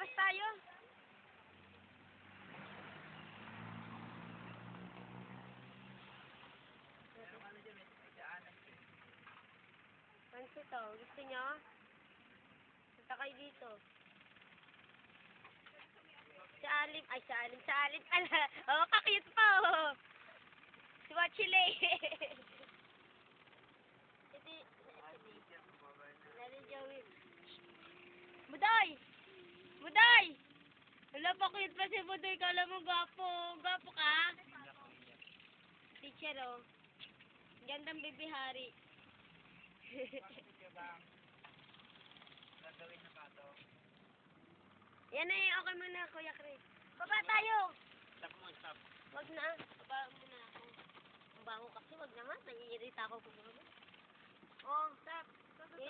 Labas tayo. Pansit to. Gusto nyo? Punta kayo dito. Sa alim pala. Oh, kakiyot pa, oh. Si Wachile. Buday! Buday! Wala pa cute pa si Buday. Kala mo gwapo. Gwapo ka? Teacher, oh. Gandang bibihari. Yan na yung okay muna, Kuya Chris. Baba tayo! Stop mo, stop. Wag na. Baba muna ako. Ang bango kasi, wag na nga. Naiirita ako kung ano. Oh, stop.